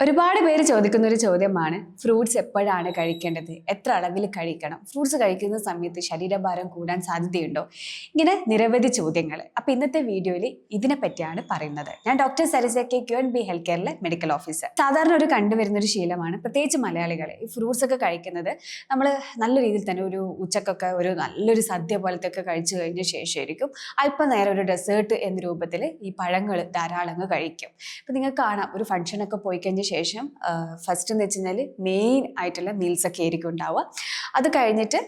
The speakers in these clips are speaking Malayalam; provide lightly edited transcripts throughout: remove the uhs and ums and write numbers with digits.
ഒരുപാട് പേര് ചോദിക്കുന്ന ഒരു ചോദ്യമാണ് ഫ്രൂട്ട്സ് എപ്പോഴാണ് കഴിക്കേണ്ടത്, എത്ര അളവിൽ കഴിക്കണം, ഫ്രൂട്ട്സ് കഴിക്കുന്ന സമയത്ത് ശരീരഭാരം കൂടാൻ സാധ്യതയുണ്ടോ, ഇങ്ങനെ നിരവധി ചോദ്യങ്ങൾ. അപ്പോൾ ഇന്നത്തെ വീഡിയോയിൽ ഇതിനെ പറ്റിയാണ് പറയുന്നത്. ഞാൻ doctor Sarisa K QNB health കെയറിലെ മെഡിക്കൽ ഓഫീസർ. സാധാരണ ഒരു കണ്ടുവരുന്ന ഒരു ശീലമാണ്, പ്രത്യേകിച്ച് മലയാളികൾ ഈ ഫ്രൂട്ട്സ് ഒക്കെ കഴിക്കുന്നത്. നമ്മൾ നല്ല രീതിയിൽ തന്നെ ഒരു ഉച്ചക്കൊക്കെ ഒരു നല്ലൊരു സദ്യ പോലത്തെ ഒക്കെ കഴിച്ചു കഴിഞ്ഞ ശേഷമായിരിക്കും അല്പനേരം ഒരു ഡെസേർട്ട് എന്ന രൂപത്തിൽ ഈ പഴങ്ങൾ ധാരാളം കഴിക്കും. ഇപ്പം നിങ്ങൾക്ക് കാണാം, ഒരു ഫംഗ്ഷനൊക്കെ പോയി കഴിഞ്ഞ ശേഷം ഫസ്റ്റ് എന്ന് വെച്ച് കഴിഞ്ഞാൽ മെയിൻ ആയിട്ടുള്ള മീൽസ് ഒക്കെ ആയിരിക്കും ഉണ്ടാവുക. അത് കഴിഞ്ഞിട്ട്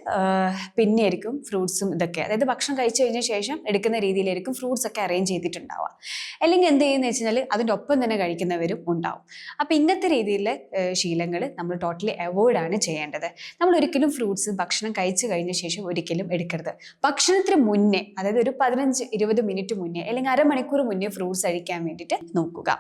പിന്നെ ആയിരിക്കും ഫ്രൂട്ട്സും ഇതൊക്കെ, അതായത് ഭക്ഷണം കഴിച്ചു കഴിഞ്ഞ ശേഷം എടുക്കുന്ന രീതിയിലായിരിക്കും ഫ്രൂട്ട്സ് ഒക്കെ അറേഞ്ച് ചെയ്തിട്ടുണ്ടാവുക. അല്ലെങ്കിൽ എന്ത് ചെയ്യുന്ന വെച്ച് കഴിഞ്ഞാൽ അതിൻ്റെ ഒപ്പം തന്നെ കഴിക്കുന്നവരും ഉണ്ടാവും. അപ്പം ഇങ്ങനത്തെ രീതിയിലെ ശീലങ്ങൾ നമ്മൾ ടോട്ടലി അവോയ്ഡ് ആണ് ചെയ്യേണ്ടത്. നമ്മൾ ഒരിക്കലും ഫ്രൂട്ട്സ് ഭക്ഷണം കഴിച്ചു കഴിഞ്ഞ ശേഷം ഒരിക്കലും എടുക്കരുത്. ഭക്ഷണത്തിന് മുന്നേ, അതായത് ഒരു 15-20 മിനിറ്റ് മുന്നേ അല്ലെങ്കിൽ അരമണിക്കൂർ മുന്നേ ഫ്രൂട്ട്സ് കഴിക്കാൻ വേണ്ടിയിട്ട് നോക്കുക.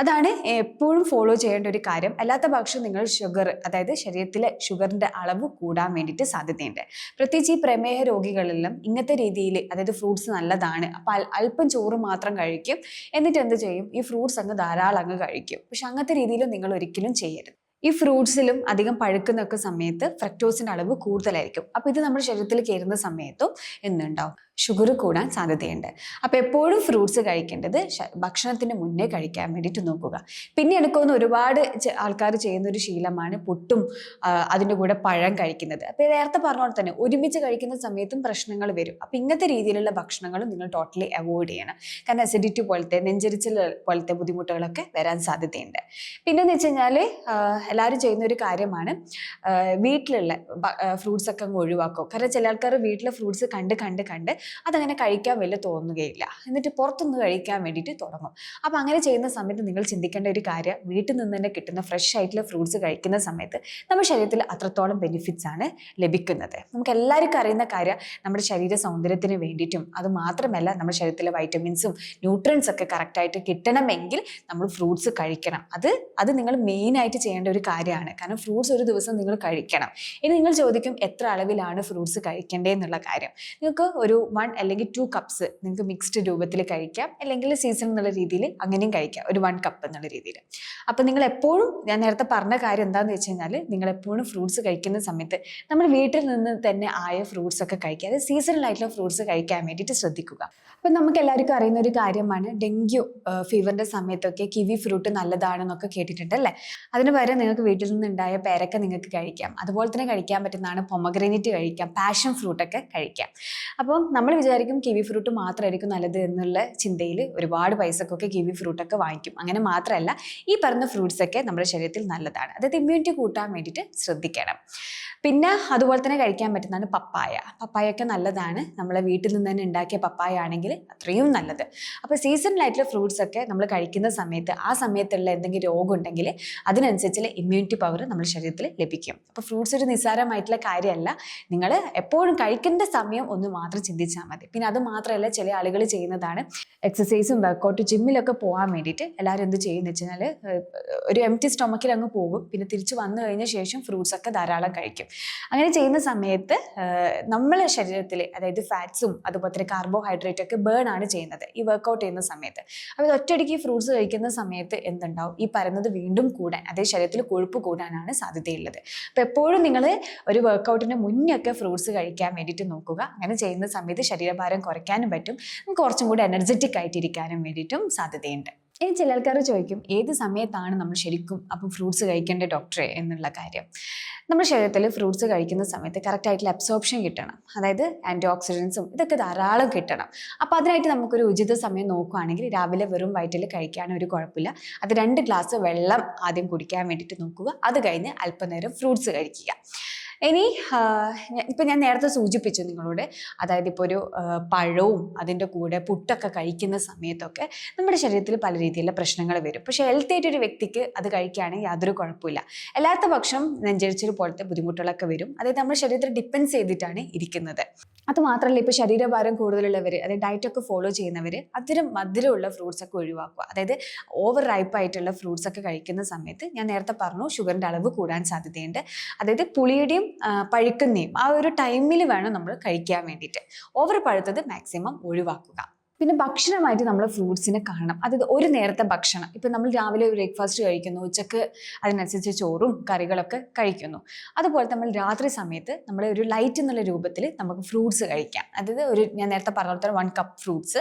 അതാണ് എപ്പോഴും ഫോളോ ചെയ്യേണ്ട ഒരു കാര്യം. അല്ലാത്ത പക്ഷം നിങ്ങൾ ഷുഗർ, അതായത് ശരീരത്തിലെ ഷുഗറിന്റെ അളവ് കൂടാൻ വേണ്ടിയിട്ട് സാധ്യതയുണ്ട്. പ്രത്യേകിച്ച് ഈ പ്രമേഹ രോഗികളെല്ലാം ഇങ്ങനത്തെ രീതിയിൽ, അതായത് ഫ്രൂട്ട്സ് നല്ലതാണ്, അപ്പോൾ അല്പം ചോറ് മാത്രം കഴിക്കും, എന്നിട്ട് എന്ത് ചെയ്യും, ഈ ഫ്രൂട്ട്സ് അങ്ങ് ധാരാളം അങ്ങ് കഴിക്കും. പക്ഷെ അങ്ങനത്തെ രീതിയിലും നിങ്ങൾ ഒരിക്കലും ചെയ്യരുത്. ഈ ഫ്രൂട്ട്സിലും അധികം പഴുക്കുന്നൊക്കെ സമയത്ത് ഫ്രക്ടോസിന്റെ അളവ് കൂടുതലായിരിക്കും. അപ്പോൾ ഇത് നമ്മുടെ ശരീരത്തിൽ കയറുന്ന സമയത്തും എന്തുണ്ടാവും, ഷുഗർ കൂടാൻ സാധ്യതയുണ്ട്. അപ്പോൾ എപ്പോഴും ഫ്രൂട്ട്സ് കഴിക്കേണ്ടത് ഭക്ഷണത്തിന് മുന്നേ കഴിക്കാൻ വേണ്ടിയിട്ട് നോക്കുക. പിന്നെ എടുക്കുന്ന ഒരുപാട് ആൾക്കാർ ചെയ്യുന്ന ഒരു ശീലമാണ് പുട്ടും അതിൻ്റെ കൂടെ പഴം കഴിക്കുന്നത്. അപ്പോൾ നേരത്തെ പറഞ്ഞ പോലെ തന്നെ ഒരുമിച്ച് കഴിക്കുന്ന സമയത്തും പ്രശ്നങ്ങൾ വരും. അപ്പോൾ ഇങ്ങനത്തെ രീതിയിലുള്ള ഭക്ഷണങ്ങളും നിങ്ങൾ ടോട്ടലി അവോയ്ഡ് ചെയ്യണം. കാരണം അസിഡിറ്റി പോലത്തെ, നെഞ്ചരിച്ചിൽ പോലത്തെ ബുദ്ധിമുട്ടുകളൊക്കെ വരാൻ സാധ്യതയുണ്ട്. പിന്നെന്ന് വെച്ച് കഴിഞ്ഞാൽ എല്ലാവരും ചെയ്യുന്ന ഒരു കാര്യമാണ് വീട്ടിലുള്ള ഫ്രൂട്ട്സ് ഒക്കെ അങ്ങ് ഒഴിവാക്കും. കാരണം ചില ആൾക്കാർ വീട്ടിലെ ഫ്രൂട്ട്സ് കണ്ട് അതങ്ങനെ കഴിക്കാൻ വലിയ തോന്നുകയില്ല, എന്നിട്ട് പുറത്തുനിന്ന് കഴിക്കാൻ വേണ്ടിയിട്ട് തുടങ്ങും. അപ്പം അങ്ങനെ ചെയ്യുന്ന സമയത്ത് നിങ്ങൾ ചിന്തിക്കേണ്ട ഒരു കാര്യം, വീട്ടിൽ നിന്ന് തന്നെ കിട്ടുന്ന ഫ്രഷ് ആയിട്ടുള്ള ഫ്രൂട്ട്സ് കഴിക്കുന്ന സമയത്ത് നമ്മുടെ ശരീരത്തിൽ അത്രത്തോളം ബെനിഫിറ്റ്സ് ആണ് ലഭിക്കുന്നത്. നമുക്ക് എല്ലാവർക്കും അറിയുന്ന കാര്യം, നമ്മുടെ ശരീര സൗന്ദര്യത്തിന് വേണ്ടിയിട്ടും അത് മാത്രമല്ല നമ്മുടെ ശരീരത്തിലെ വൈറ്റമിൻസും ന്യൂട്രിയൻസ് ഒക്കെ കറക്റ്റായിട്ട് കിട്ടണമെങ്കിൽ നമ്മൾ ഫ്രൂട്ട്സ് കഴിക്കണം. അത് നിങ്ങൾ മെയിനായിട്ട് ചെയ്യേണ്ട ഒരു കാര്യമാണ്. കാരണം ഫ്രൂട്ട്സ് ഒരു ദിവസം നിങ്ങൾ കഴിക്കണം. ഇനി നിങ്ങൾ ചോദിക്കും എത്ര അളവിലാണ് ഫ്രൂട്ട്സ് കഴിക്കേണ്ടത് എന്നുള്ള കാര്യം. നിങ്ങൾക്ക് ഒരു 1 അല്ലെങ്കിൽ 2 കപ്സ് നിങ്ങൾക്ക് മിക്സ്ഡ് രൂപത്തിൽ കഴിക്കാം, അല്ലെങ്കിൽ സീസൺ എന്നുള്ള രീതിയിൽ അങ്ങനെയും കഴിക്കാം, ഒരു 1 കപ്പ് എന്നുള്ള രീതിയിൽ. അപ്പം നിങ്ങൾ എപ്പോഴും, ഞാൻ നേരത്തെ പറഞ്ഞ കാര്യം എന്താണെന്ന് വെച്ച് കഴിഞ്ഞാൽ, നിങ്ങൾ എപ്പോഴും ഫ്രൂട്ട്സ് കഴിക്കുന്ന സമയത്ത് നമ്മൾ വീട്ടിൽ നിന്ന് തന്നെ ആയ ഫ്രൂട്ട്സ് ഒക്കെ കഴിക്കുക, അതായത് സീസണലായിട്ടുള്ള ഫ്രൂട്ട്സ് കഴിക്കാൻ വേണ്ടിയിട്ട് ശ്രദ്ധിക്കുക. അപ്പം നമുക്ക് എല്ലാവർക്കും അറിയുന്ന ഒരു കാര്യമാണ്, ഡെങ്കു ഫീവറിൻ്റെ സമയത്തൊക്കെ കിവി ഫ്രൂട്ട് നല്ലതാണെന്നൊക്കെ കേട്ടിട്ടുണ്ട് അല്ലേ. അതിന് പകരം നിങ്ങൾക്ക് വീട്ടിൽ നിന്നുണ്ടായ പേരക്ക നിങ്ങൾക്ക് കഴിക്കാം. അതുപോലെ തന്നെ കഴിക്കാൻ പറ്റുന്നതാണ് പൊമഗ്രനേറ്റ് കഴിക്കാം, പാഷൻ ഫ്രൂട്ടൊക്കെ കഴിക്കാം. അപ്പം നമ്മൾ വിചാരിക്കും കിവി ഫ്രൂട്ട് മാത്രമായിരിക്കും നല്ലത് എന്നുള്ള ചിന്തയിൽ ഒരുപാട് പൈസക്കൊക്കെ കിവി ഫ്രൂട്ടൊക്കെ വാങ്ങിക്കും. അങ്ങനെ മാത്രമല്ല, ഈ പറഞ്ഞ ഫ്രൂട്ട്സ് ഒക്കെ നമ്മുടെ ശരീരത്തിൽ നല്ലതാണ്, അതായത് ഇമ്മ്യൂണിറ്റി കൂട്ടാൻ വേണ്ടിയിട്ട് ശ്രദ്ധിക്കണം. പിന്നെ അതുപോലെ തന്നെ കഴിക്കാൻ പറ്റുന്നതാണ് പപ്പായ ഒക്കെ നല്ലതാണ്. നമ്മളെ വീട്ടിൽ നിന്ന് തന്നെ ഉണ്ടാക്കിയ പപ്പായ ആണെങ്കിൽ അത്രയും നല്ലത്. അപ്പോൾ സീസണലായിട്ടുള്ള ഫ്രൂട്ട്സ് ഒക്കെ നമ്മൾ കഴിക്കുന്ന സമയത്ത് ആ സമയത്തുള്ള എന്തെങ്കിലും രോഗം ഉണ്ടെങ്കിൽ അതിനനുസരിച്ചുള്ള ഇമ്മ്യൂണിറ്റി പവർ നമ്മുടെ ശരീരത്തിൽ ലഭിക്കും. അപ്പോൾ ഫ്രൂട്ട്സ് ഒരു നിസ്സാരമായിട്ടുള്ള കാര്യമല്ല. നിങ്ങൾ എപ്പോഴും കഴിക്കേണ്ട സമയം ഒന്ന് മാത്രം ചിന്തിച്ചാൽ മതി. പിന്നെ അത് മാത്രമല്ല, ചില ആളുകൾ ചെയ്യുന്നതാണ് എക്സസൈസും വർക്കൗട്ടും ജിമ്മിലൊക്കെ പോകാൻ വേണ്ടിയിട്ട് എല്ലാവരും എന്ത് ചെയ്യുന്നത് വെച്ച് കഴിഞ്ഞാൽ ഒരു എംപ്റ്റി സ്റ്റൊമക്കിൽ അങ്ങ് പോകും, പിന്നെ തിരിച്ച് വന്നു കഴിഞ്ഞ ശേഷം ഫ്രൂട്ട്സ് ഒക്കെ ധാരാളം കഴിക്കും. അങ്ങനെ ചെയ്യുന്ന സമയത്ത് നമ്മളെ ശരീരത്തിൽ, അതായത് ഫാറ്റ്സും അതുപോലെ തന്നെ കാർബോഹൈഡ്രേറ്റ് ഒക്കെ ബേൺ ആണ് ചെയ്യുന്നത് ഈ വർക്കൗട്ട് ചെയ്യുന്ന സമയത്ത്. അപ്പോൾ ഒറ്റയടിക്ക് ഫ്രൂട്ട്സ് കഴിക്കുന്ന സമയത്ത് എന്തുണ്ടാവും, ഈ പറയുന്നത് വീണ്ടും കൂടാൻ, അതായത് ശരീരത്തിൽ കൊഴുപ്പ് കൂടാനാണ് സാധ്യതയുള്ളത്. അപ്പോൾ എപ്പോഴും നിങ്ങൾ ഒരു വർക്കൗട്ടിന് മുന്നേ ഒക്കെ ഫ്രൂട്ട്സ് കഴിക്കാൻ വേണ്ടിയിട്ട് നോക്കുക. അങ്ങനെ ചെയ്യുന്ന സമയത്ത് ശരീരഭാരം കുറയ്ക്കാനും പറ്റും, നമുക്ക് കുറച്ചും കൂടി എനർജറ്റിക് ആയിട്ടിരിക്കാനും വേണ്ടിയിട്ടും സാധ്യതയുണ്ട്. ഇനി ചില ആൾക്കാർ ചോദിക്കും, ഏത് സമയത്താണ് നമ്മൾ ശരിക്കും അപ്പം ഫ്രൂട്ട്സ് കഴിക്കേണ്ട ഡോക്ടറെ എന്നുള്ള കാര്യം. നമ്മുടെ ശരീരത്തിൽ ഫ്രൂട്ട്സ് കഴിക്കുന്ന സമയത്ത് കറക്റ്റായിട്ടുള്ള അബ്സോർപ്ഷൻ കിട്ടണം, അതായത് ആൻറ്റി ഓക്സിഡൻസും ഇതൊക്കെ ധാരാളം കിട്ടണം. അപ്പോൾ അതിനായിട്ട് നമുക്കൊരു ഉചിത സമയം നോക്കുകയാണെങ്കിൽ രാവിലെ വെറും വയറ്റിൽ കഴിക്കാൻ ഒരു കുഴപ്പമില്ല. അത് 2 ഗ്ലാസ് വെള്ളം ആദ്യം കുടിക്കാൻ വേണ്ടിയിട്ട് നോക്കുക. അത് കഴിഞ്ഞ് അല്പനേരം ഫ്രൂട്ട്സ് കഴിക്കുക. ഇനി ഇപ്പം ഞാൻ നേരത്തെ സൂചിപ്പിച്ചു നിങ്ങളോട്, അതായത് ഇപ്പോൾ ഒരു പഴവും അതിൻ്റെ കൂടെ പുട്ടൊക്കെ കഴിക്കുന്ന സമയത്തൊക്കെ നമ്മുടെ ശരീരത്തിൽ പല രീതിയിലുള്ള പ്രശ്നങ്ങൾ വരും. പക്ഷേ ഹെൽത്തി ആയിട്ടൊരു വ്യക്തിക്ക് അത് കഴിക്കുകയാണെങ്കിൽ യാതൊരു കുഴപ്പമില്ല. അല്ലാത്ത പക്ഷം നെഞ്ചരിച്ചിൽ പോലത്തെ ബുദ്ധിമുട്ടുകളൊക്കെ വരും. അതായത് നമ്മുടെ ശരീരത്തിൽ ഡിപ്പെൻസ് ചെയ്തിട്ടാണ് ഇരിക്കുന്നത്. അതുമാത്രമല്ല, ഇപ്പോൾ ശരീരഭാരം കൂടുതലുള്ളവർ, അതായത് ഡയറ്റൊക്കെ ഫോളോ ചെയ്യുന്നവർ അത്തരം മധുരമുള്ള ഫ്രൂട്ട്സ് ഒക്കെ ഒഴിവാക്കുക. അതായത് ഓവർ റൈപ്പ് ആയിട്ടുള്ള ഫ്രൂട്ട്സ് ഒക്കെ കഴിക്കുന്ന സമയത്ത് ഞാൻ നേരത്തെ പറഞ്ഞു ഷുഗറിൻ്റെ അളവ് കൂടാൻ സാധ്യതയുണ്ട്. അതായത് പുളിയുടെയും പഴുക്കുന്നയും ആ ഒരു ടൈമിൽ വേണം നമ്മൾ കഴിക്കാൻ വേണ്ടിയിട്ട്. ഓവർ പഴുത്തത് മാക്സിമം ഒഴിവാക്കുക. പിന്നെ ഭക്ഷണമായിട്ട് നമ്മൾ ഫ്രൂട്ട്സിനെ കാണണം. അതായത് ഒരു നേരത്തെ ഭക്ഷണം. ഇപ്പം നമ്മൾ രാവിലെ ബ്രേക്ക്ഫാസ്റ്റ് കഴിക്കുന്നു, ഉച്ചക്ക് അതിനനുസരിച്ച് ചോറും കറികളൊക്കെ കഴിക്കുന്നു. അതുപോലെ നമ്മൾ രാത്രി സമയത്ത് നമ്മൾ ഒരു ലൈറ്റ് എന്നുള്ള രൂപത്തിൽ നമുക്ക് ഫ്രൂട്ട്സ് കഴിക്കാം. അതായത് ഞാൻ നേരത്തെ പറഞ്ഞ പോലെ 1 കപ്പ് ഫ്രൂട്ട്സ്,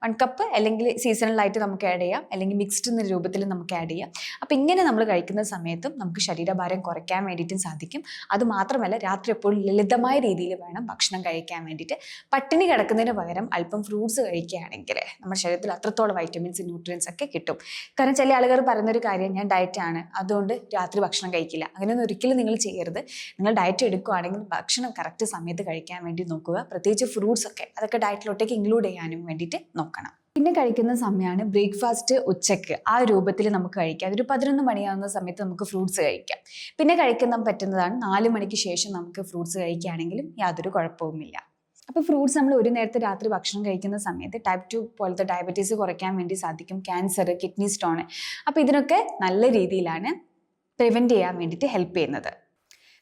1 കപ്പ് അല്ലെങ്കിൽ സീസണലായിട്ട് നമുക്ക് ആഡ് ചെയ്യാം, അല്ലെങ്കിൽ മിക്സ്ഡ് എന്ന രൂപത്തിൽ നമുക്ക് ആഡ് ചെയ്യാം. അപ്പം ഇങ്ങനെ നമ്മൾ കഴിക്കുന്ന സമയത്തും നമുക്ക് ശരീരഭാരം കുറയ്ക്കാൻ വേണ്ടിയിട്ടും സാധിക്കും. അതുമാത്രമല്ല രാത്രി എപ്പോഴും ലളിതമായ രീതിയിൽ വേണം ഭക്ഷണം കഴിക്കാൻ വേണ്ടിയിട്ട്. പട്ടിണി കിടക്കുന്നതിന് പകരം അല്പം ഫ്രൂട്ട്സ് കഴിക്കുക ആണെങ്കിൽ നമ്മുടെ ശരീരത്തിൽ അത്രത്തോളം വൈറ്റമിൻസ് ന്യൂട്രിയൻസ് ഒക്കെ കിട്ടും. കാരണം ചില ആളുകൾ പറയുന്നൊരു കാര്യം, ഞാൻ ഡയറ്റാണ് അതുകൊണ്ട് രാത്രി ഭക്ഷണം കഴിക്കില്ല. അങ്ങനെയൊന്നും ഒരിക്കലും നിങ്ങൾ ചെയ്യരുത്. നിങ്ങൾ ഡയറ്റ് എടുക്കുകയാണെങ്കിൽ ഭക്ഷണം കറക്റ്റ് സമയത്ത് കഴിക്കാൻ വേണ്ടി നോക്കുക. പ്രത്യേകിച്ച് ഫ്രൂട്ട്സ് ഒക്കെ അതൊക്കെ ഡയറ്റിലോട്ടേക്ക് ഇൻക്ലൂഡ് ചെയ്യാനും വേണ്ടിയിട്ട് നോക്കണം. പിന്നെ കഴിക്കുന്ന സമയമാണ് ബ്രേക്ക്ഫാസ്റ്റ് ഉച്ചക്ക് ആ രൂപത്തിൽ നമുക്ക് കഴിക്കാം. അതൊരു 11 മണിയാവുന്ന സമയത്ത് നമുക്ക് ഫ്രൂട്ട്സ് കഴിക്കാം. പിന്നെ കഴിക്കാൻ പറ്റുന്നതാണ് 4 മണിക്ക് ശേഷം നമുക്ക് ഫ്രൂട്ട്സ് കഴിക്കുകയാണെങ്കിലും യാതൊരു കുഴപ്പവുമില്ല. അപ്പോൾ ഫ്രൂട്ട്സ് നമ്മൾ ഒരു നേരത്തെ രാത്രി ഭക്ഷണം കഴിക്കുന്ന സമയത്ത് ടൈപ്പ് 2 പോലത്തെ ഡയബറ്റീസ് കുറയ്ക്കാൻ വേണ്ടി സാധിക്കും. ക്യാൻസർ, കിഡ്നി സ്റ്റോൺ, അപ്പോൾ ഇതിനൊക്കെ നല്ല രീതിയിലാണ് പ്രിവെൻറ്റ് ചെയ്യാൻ വേണ്ടിയിട്ട് ഹെൽപ്പ് ചെയ്യുന്നത്.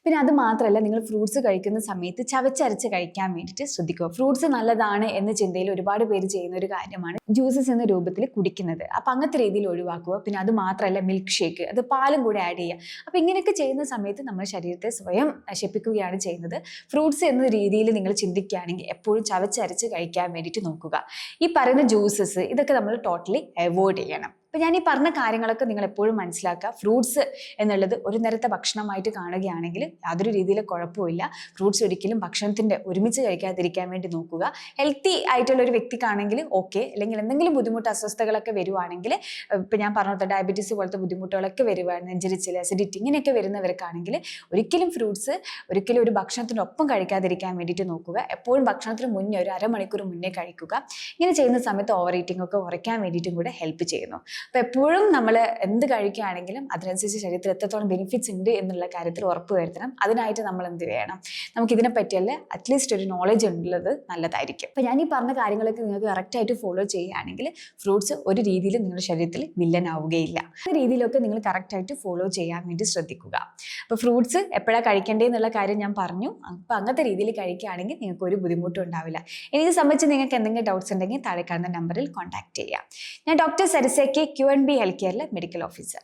പിന്നെ അത് മാത്രമല്ല, നിങ്ങൾ ഫ്രൂട്ട്സ് കഴിക്കുന്ന സമയത്ത് ചവച്ചരച്ച് കഴിക്കാൻ വേണ്ടിയിട്ട് ശ്രദ്ധിക്കുക. ഫ്രൂട്ട്സ് നല്ലതാണ് എന്ന ചിന്തയിൽ ഒരുപാട് പേര് ചെയ്യുന്ന ഒരു കാര്യമാണ് ജ്യൂസസ് എന്ന രൂപത്തിൽ കുടിക്കുന്നത്. അപ്പം അങ്ങനത്തെ രീതിയിൽ ഒഴിവാക്കുക. പിന്നെ അത് മാത്രമല്ല, മിൽക്ക് ഷേക്ക്, അത് പാലും കൂടെ ആഡ് ചെയ്യുക. അപ്പം ഇങ്ങനെയൊക്കെ ചെയ്യുന്ന സമയത്ത് നമ്മുടെ ശരീരത്തെ സ്വയം നശിപ്പിക്കുകയാണ് ചെയ്യുന്നത്. ഫ്രൂട്ട്സ് എന്ന രീതിയിൽ നിങ്ങൾ ചിന്തിക്കുകയാണെങ്കിൽ എപ്പോഴും ചവച്ചരച്ച് കഴിക്കാൻ വേണ്ടിയിട്ട് നോക്കുക. ഈ പറയുന്ന ജ്യൂസസ് ഇതൊക്കെ നമ്മൾ ടോട്ടലി അവോയ്ഡ് ചെയ്യണം. അപ്പോൾ ഞാൻ ഈ പറഞ്ഞ കാര്യങ്ങളൊക്കെ നിങ്ങൾ എപ്പോഴും മനസ്സിലാക്കുക. ഫ്രൂട്ട്സ് എന്നുള്ളത് ഒരു നേരത്തെ ഭക്ഷണമായിട്ട് കാണുകയാണെങ്കിൽ യാതൊരു രീതിയിലും കുഴപ്പമില്ല. ഫ്രൂട്ട്സ് ഒരിക്കലും ഭക്ഷണത്തിൻ്റെ ഒരുമിച്ച് കഴിക്കാതിരിക്കാൻ വേണ്ടി നോക്കുക. ഹെൽത്തി ആയിട്ടുള്ള ഒരു വ്യക്തിക്കാണെങ്കിൽ ഓക്കെ, അല്ലെങ്കിൽ എന്തെങ്കിലും ബുദ്ധിമുട്ട് അസ്വസ്ഥതകളൊക്കെ വരുവാണെങ്കിൽ, ഇപ്പം ഞാൻ പറഞ്ഞ ഡയബറ്റീസ് പോലത്തെ ബുദ്ധിമുട്ടുകളൊക്കെ വരുവാണ്, നെഞ്ചരിച്ചിൽ, അസിഡിറ്റി ഇങ്ങനെയൊക്കെ വരുന്നവർക്കാണെങ്കിൽ ഒരിക്കലും ഫ്രൂട്ട്സ് ഒരിക്കലും ഒരു ഭക്ഷണത്തിനൊപ്പം കഴിക്കാതിരിക്കാൻ വേണ്ടിയിട്ട് നോക്കുക. എപ്പോഴും ഭക്ഷണത്തിന് മുന്നേ ഒരു അരമണിക്കൂർ മുന്നേ കഴിക്കുക. ഇങ്ങനെ ചെയ്യുന്ന സമയത്ത് ഓവർ ഈറ്റിംഗ് ഒക്കെ കുറയ്ക്കാൻ വേണ്ടിയിട്ടും കൂടെ ഹെൽപ്പ് ചെയ്യുന്നു. അപ്പോൾ എപ്പോഴും നമ്മൾ എന്ത് കഴിക്കുകയാണെങ്കിലും അതിനനുസരിച്ച് ശരീരത്തിൽ എത്രത്തോളം ബെനിഫിറ്റ്സ് ഉണ്ട് എന്നുള്ള കാര്യത്തിൽ ഉറപ്പ് വരുത്തണം. അതിനായിട്ട് നമ്മൾ എന്ത് വേണം, നമുക്കിതിനെ പറ്റിയല്ലേ അറ്റ്ലീസ്റ്റ് ഒരു നോളജ് ഉള്ളത് നല്ലതായിരിക്കും. അപ്പോൾ ഞാൻ ഈ പറഞ്ഞ കാര്യങ്ങളൊക്കെ നിങ്ങൾക്ക് കറക്റ്റായിട്ട് ഫോളോ ചെയ്യുകയാണെങ്കിൽ ഫ്രൂട്ട്സ് ഒരു രീതിയിൽ നിങ്ങളുടെ ശരീരത്തിൽ വില്ലനാവുകയില്ല. ആ രീതിയിലൊക്കെ നിങ്ങൾ കറക്റ്റായിട്ട് ഫോളോ ചെയ്യാൻ വേണ്ടി ശ്രദ്ധിക്കുക. അപ്പോൾ ഫ്രൂട്ട്സ് എപ്പോഴാണ് കഴിക്കേണ്ടതെന്നുള്ള കാര്യം ഞാൻ പറഞ്ഞു. അപ്പോൾ അങ്ങനത്തെ രീതിയിൽ കഴിക്കുകയാണെങ്കിൽ നിങ്ങൾക്ക് ഒരു ബുദ്ധിമുട്ടും ഉണ്ടാവില്ല. ഇതിനെ സംബന്ധിച്ച് നിങ്ങൾക്ക് എന്തെങ്കിലും ഡൗട്ട്സ് ഉണ്ടെങ്കിൽ താഴെ കാണുന്ന നമ്പറിൽ കോൺടാക്ട് ചെയ്യാം. ഞാൻ ഡോക്ടർ സരസയ്ക്ക് QNB ഹെൽത്ത് കെയറിലെ മെഡിക്കൽ ഓഫീസർ.